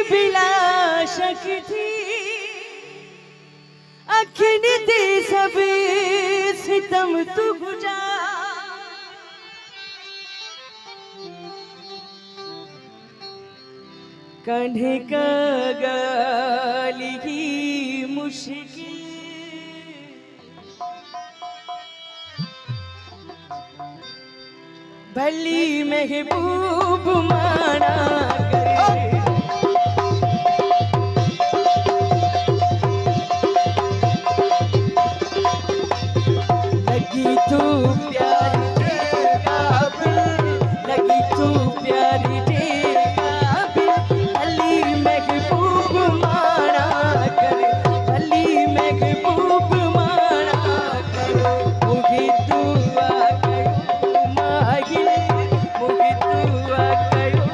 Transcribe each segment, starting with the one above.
बिला शक थी अखिन दे सब सितम तू गुजा कंधे का गाली की मुश्किल भली महबूब माना करे लगी तू प्यारी के काबिल लगी तू प्यारी के काबिल भली महबूब माना करे भली महबूब माना करे मुझे दुआ करो मागिल मुझे दुआ करो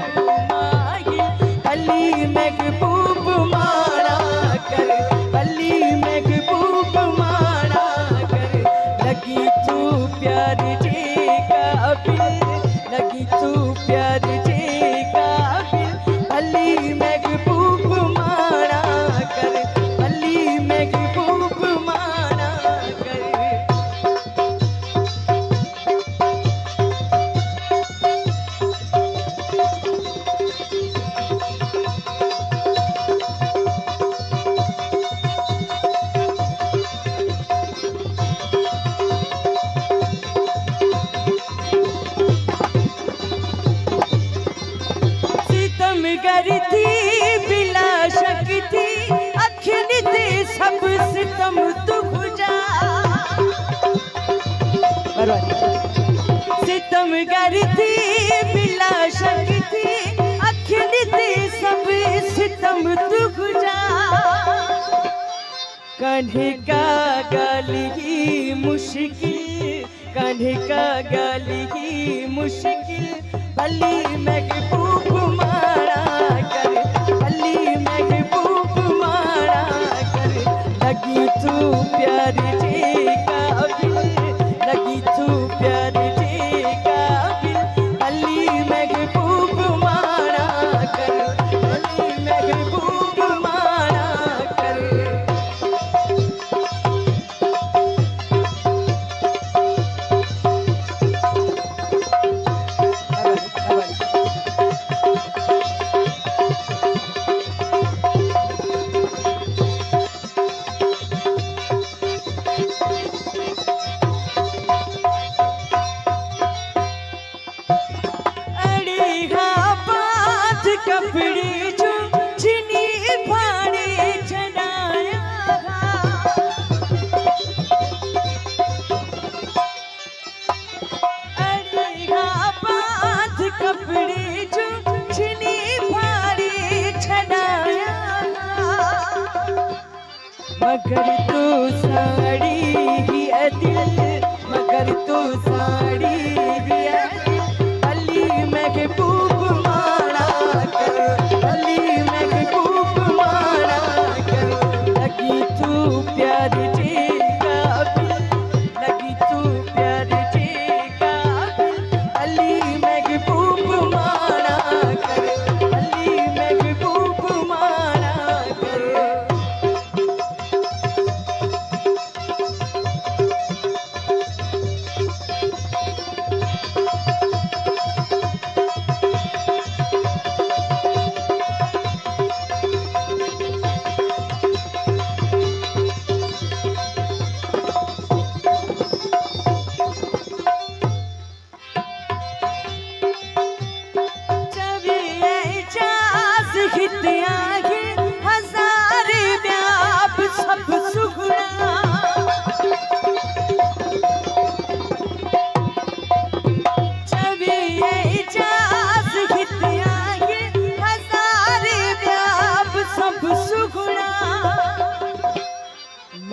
मागिल भली महबूब माना करे भली महबूब माना करे लगी तू प्यारी जे काबिल लगी तू प्यारी जे काबिल भली महबूब माना करे भली महबूब माना करे सितमगर थी बिला शक थी अखिन दे सब सितम तू गुजा सितमगर थी बिला शक थी अखिन दे सब सितम तू गुजा कंधे का गाली की मुश्किल कंधे का गाली की मुश्किल भली महबूब माना करे भली महबूब माना करे लगी तू प्यारी जे काबिल लगी तू प्यारी जे काबिल भली महबूब माना करे भली महबूब माना करे कपड़ी जो चिनी भाड़े चढ़ाया अरे बात कपड़ी जो चिनी भाड़े चढ़ाया मगर तो साड़ी ही दिल मगर तो साड़ी ही भली महबूब माना करे भली महबूब माना करे लगी तू प्यारी जे काबिल लगी तू प्यारी जे काबिल भली महबूब माना करे भली महबूब माना करे हजार व्याप सब सुगुना छवि इजाज हित आगे हजार व्याप सब सुगुना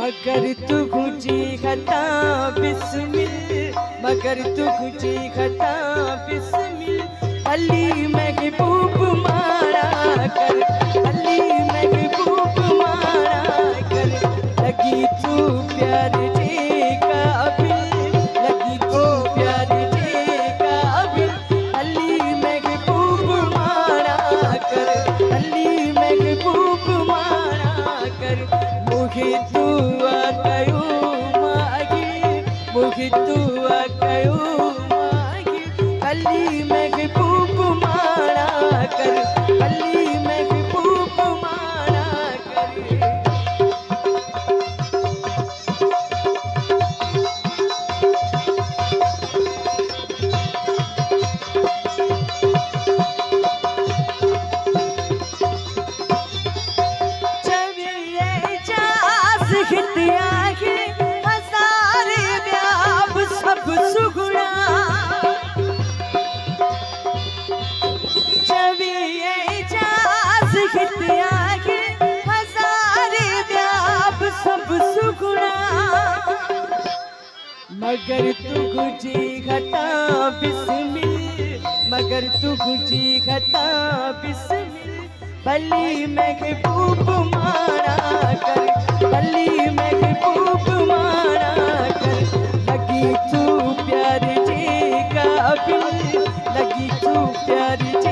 मगर तू गुजी खता बिस्मिल मगर तू गुजी खता बिस्मिल भली महबूब माना कर भली महबूब माना कर लगी तू प्यारी जे काबिल लगी तू प्यारी जे काबिल भली महबूब माना कर भली तू कयो मागी मुझे तू कयो मागी कली महबूब माना कर कली महबूब माना कर मगर तू गुजी घटा बिस्मिल मगर तू गुजी घटा बिस्मिल भली महबूब माना कर भली महबूब माना कर लगी तू प्यार जे काबिल लगी तू प्यार जे